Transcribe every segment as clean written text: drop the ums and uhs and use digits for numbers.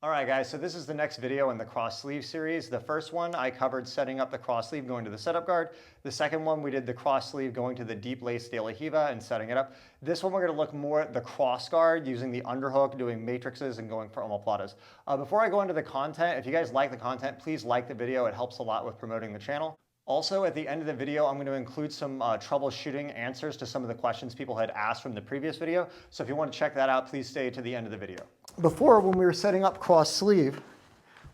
All right, guys, so this is the next video in the cross sleeve series. The first one I covered setting up the cross sleeve going to the setup guard. The second one we did the cross sleeve going to the deep lace de la Riva and setting it up. This one we're going to look more at the cross guard using the underhook, doing matrices and going for omoplatas. Before I go into the content, if you guys like the content, please like the video. It helps a lot with promoting the channel. Also, at the end of the video, I'm going to include some troubleshooting answers to some of the questions people had asked from the previous video. So if you want to check that out, please stay to the end of the video. Before, when we were setting up cross sleeve,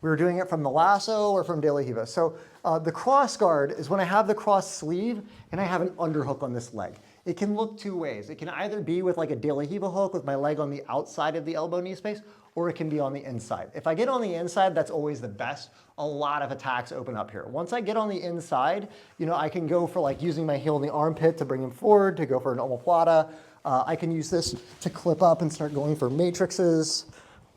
we were doing it from the lasso or from de la Riva. So the cross guard is when I have the cross sleeve and I have an underhook on this leg. It can look two ways. It can either be with like a de la Riva hook with my leg on the outside of the elbow knee space, or it can be on the inside. If I get on the inside, that's always the best. A lot of attacks open up here. Once I get on the inside, I can go for like using my heel in the armpit to bring him forward, to go for an omoplata. I can use this to clip up and start going for matrices.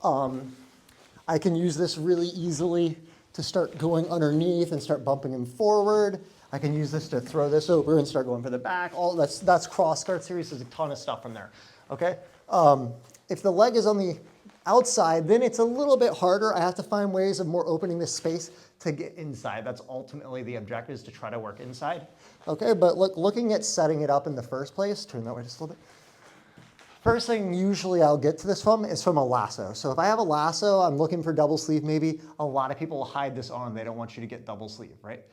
I can use this really easily to start going underneath and start bumping him forward. I can use this to throw this over and start going for the back. All that's cross guard series. There's a ton of stuff from there. Okay. If the leg is on the outside, then it's a little bit harder. I have to find ways of more opening this space to get inside. That's ultimately the objective, is to try to work inside. Okay, but looking at setting it up in the first place, turn that way just a little bit. First thing usually I'll get to this from is from a lasso. So if I have a lasso, I'm looking for double sleeve maybe. A lot of people will hide this arm. They don't want you to get double sleeve, right?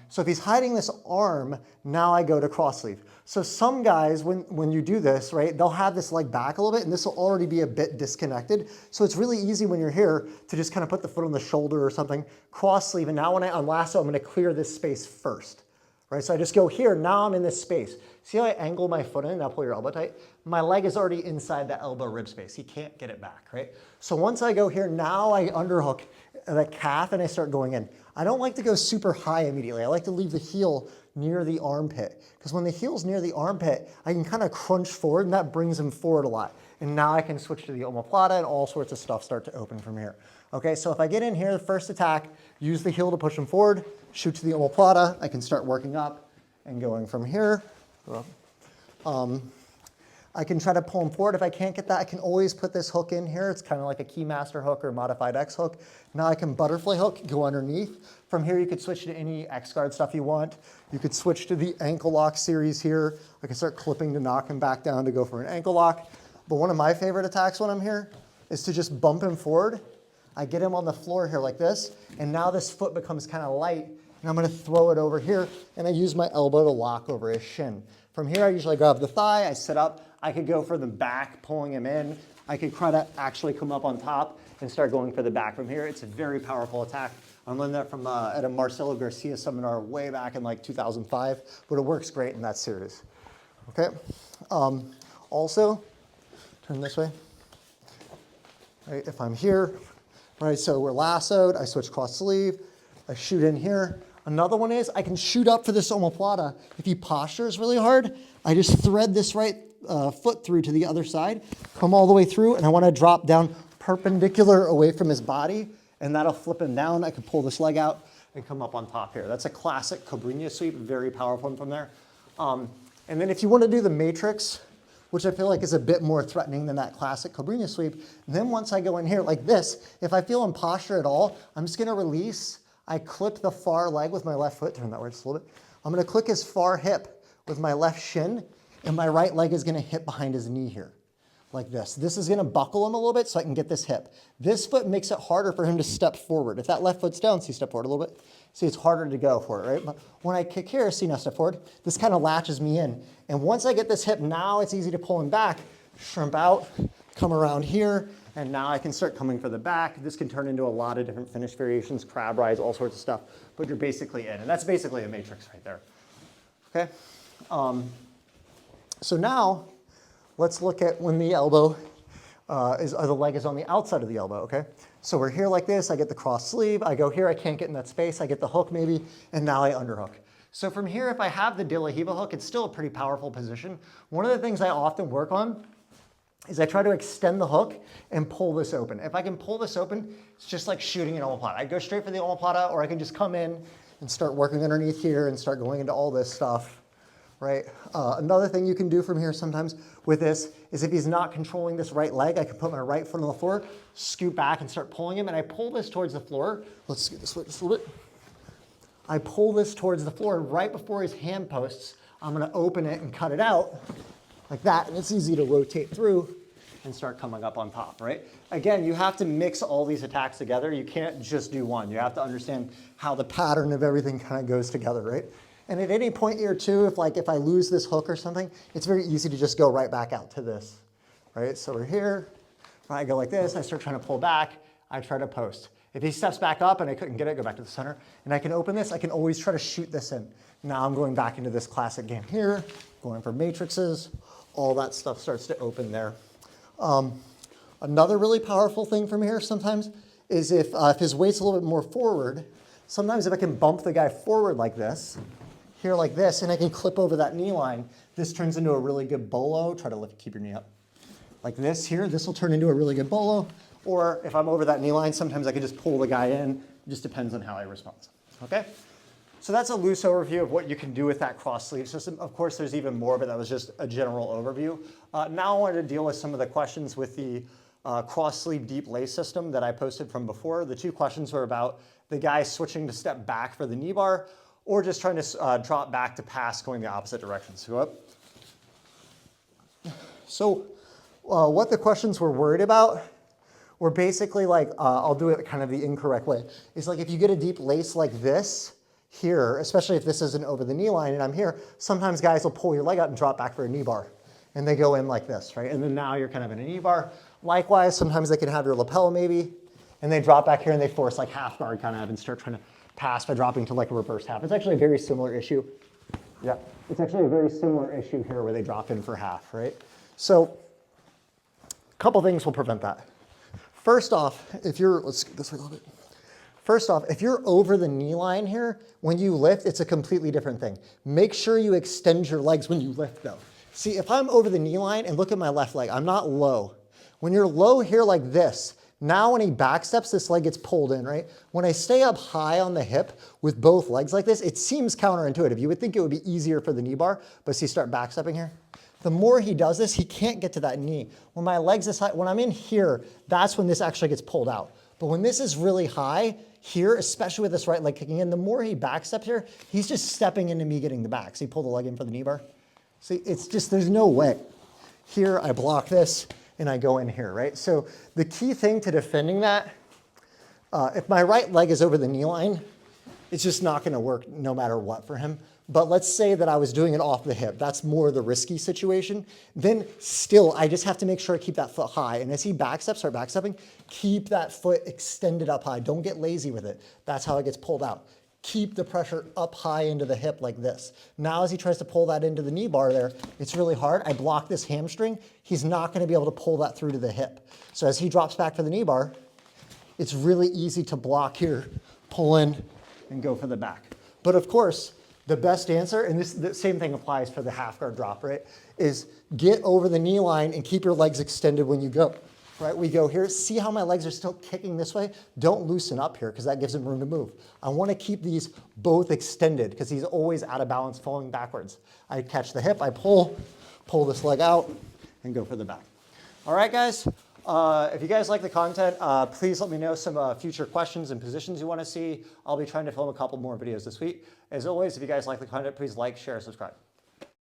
So if he's hiding this arm, now I go to cross sleeve. So some guys, when you do this, right, they'll have this leg back a little bit and this will already be a bit disconnected. So it's really easy when you're here to just kind of put the foot on the shoulder or something, cross sleeve, and now when I unlasso, I'm going to clear this space first. Right, so I just go here, now I'm in this space. See how I angle my foot in? Now pull your elbow tight. My leg is already inside that elbow rib space. He can't get it back, right? So once I go here, now I underhook the calf and I start going in. I don't like to go super high immediately. I like to leave the heel near the armpit, because when the heel's near the armpit, I can kind of crunch forward and that brings him forward a lot. And now I can switch to the omoplata and all sorts of stuff start to open from here. Okay, so if I get in here, the first attack, use the heel to push him forward, shoot to the omoplata, I can start working up and going from here. I can try to pull him forward. If I can't get that, I can always put this hook in here. It's kind of like a Keymaster hook or modified X hook. Now I can butterfly hook, go underneath. From here, you could switch to any X guard stuff you want. You could switch to the ankle lock series here. I can start clipping to knock him back down to go for an ankle lock. But one of my favorite attacks when I'm here is to just bump him forward. I get him on the floor here like this, and now this foot becomes kind of light, and I'm going to throw it over here, and I use my elbow to lock over his shin. From here, I usually grab the thigh, I sit up. I could go for the back, pulling him in. I could try to actually come up on top and start going for the back from here. It's a very powerful attack. I learned that from at a Marcelo Garcia seminar way back in like 2005, but it works great in that series. Okay. Also, turn this way. Right, if I'm here, right, so we're lassoed, I switch cross sleeve, I shoot in here. Another one is I can shoot up for this omoplata. If he postures really hard, I just thread this right foot through to the other side, come all the way through, and I want to drop down perpendicular away from his body, and that'll flip him down. I can pull this leg out and come up on top here. That's a classic Cobrinha sweep, very powerful one from there. And then if you want to do the matrix, which I feel like is a bit more threatening than that classic Cobrinha sweep, then once I go in here like this, if I feel in posture at all, I'm just going to release. I clip the far leg with my left foot, turn that way just a little bit. I'm going to click his far hip with my left shin, and my right leg is going to hit behind his knee here, like this. This is going to buckle him a little bit so I can get this hip. This foot makes it harder for him to step forward. If that left foot's down, see, step forward a little bit. See, it's harder to go for it, right? But when I kick here, see, now step forward, this kind of latches me in. And once I get this hip, now it's easy to pull him back, shrimp out, come around here, and now I can start coming for the back. This can turn into a lot of different finish variations, crab rides, all sorts of stuff, but you're basically in. And that's basically a matrix right there, okay? So now, let's look at when the elbow the leg is on the outside of the elbow, okay? So we're here like this, I get the cross sleeve, I go here, I can't get in that space, I get the hook maybe, and now I underhook. So from here, if I have the de la Riva hook, it's still a pretty powerful position. One of the things I often work on is I try to extend the hook and pull this open. If I can pull this open, it's just like shooting an omoplata. I go straight for the omoplata, or I can just come in and start working underneath here and start going into all this stuff, right? Another thing you can do from here sometimes with this is if he's not controlling this right leg, I can put my right foot on the floor, scoot back and start pulling him, and I pull this towards the floor. Let's scoot this way just a little bit. I pull this towards the floor right before his hand posts. I'm gonna open it and cut it out like that, and it's easy to rotate through and start coming up on top, right? Again, you have to mix all these attacks together. You can't just do one. You have to understand how the pattern of everything kind of goes together, right? And at any point here too, if I lose this hook or something, it's very easy to just go right back out to this, right? So we're here, I go like this, I start trying to pull back, I try to post. If he steps back up and I couldn't get it, go back to the center, and I can open this, I can always try to shoot this in. Now I'm going back into this classic game here, going for matrices, all that stuff starts to open there. Another really powerful thing from here sometimes is if his weight's a little bit more forward, sometimes if I can bump the guy forward like this, here like this, and I can clip over that knee line, this turns into a really good bolo. Try to keep your knee up. Like this here, this will turn into a really good bolo. Or if I'm over that knee line, sometimes I can just pull the guy in. It just depends on how he responds, okay? So that's a loose overview of what you can do with that cross sleeve system. Of course, there's even more, but that was just a general overview. Now I wanted to deal with some of the questions with the cross sleeve deep lace system that I posted from before. The two questions were about the guy switching to step back for the knee bar, or just trying to drop back to pass going the opposite direction. So go up. So what the questions were worried about were basically like, I'll do it kind of the incorrect way. It's like if you get a deep lace like this here, especially if this isn't over the knee line and I'm here, sometimes guys will pull your leg out and drop back for a knee bar. And they go in like this, right? And then now you're kind of in a knee bar. Likewise, sometimes they can have your lapel maybe, and they drop back here and they force like half guard kind of and start trying to pass by dropping to like a reverse half. It's actually a very similar issue. Yeah, it's actually a very similar issue here where they drop in for half, right? So a couple things will prevent that. First off, if you're, let's get this way a little bit. First off, if you're over the knee line here, when you lift, it's a completely different thing. Make sure you extend your legs when you lift though. See, if I'm over the knee line and look at my left leg, I'm not low. When you're low here like this, now when he back steps, this leg gets pulled in, right? When I stay up high on the hip with both legs like this, it seems counterintuitive. You would think it would be easier for the knee bar, but see, start back stepping here. The more he does this, he can't get to that knee. When my leg's this high, when I'm in here, that's when this actually gets pulled out. But when this is really high here, especially with this right leg kicking in, the more he back steps here, he's just stepping into me getting the back. See, pull the leg in for the knee bar. See, it's just, there's no way. Here, I block this, and I go in here, right? So the key thing to defending that, if my right leg is over the knee line, it's just not gonna work no matter what for him. But let's say that I was doing it off the hip. That's more the risky situation. Then still, I just have to make sure I keep that foot high. And as he backsteps, start backstepping, keep that foot extended up high. Don't get lazy with it. That's how it gets pulled out. Keep the pressure up high into the hip like this. Now as he tries to pull that into the knee bar there, it's really hard. I block this hamstring. He's not gonna be able to pull that through to the hip. So as he drops back for the knee bar, it's really easy to block here, pull in, and go for the back. But of course, the best answer, and the same thing applies for the half guard drop, right, is get over the knee line and keep your legs extended when you go. Right, we go here, see how my legs are still kicking this way? Don't loosen up here because that gives him room to move. I want to keep these both extended because he's always out of balance falling backwards. I catch the hip, I pull this leg out, and go for the back. All right, guys, if you guys like the content, please let me know some future questions and positions you want to see. I'll be trying to film a couple more videos this week. As always, if you guys like the content, please like, share, subscribe.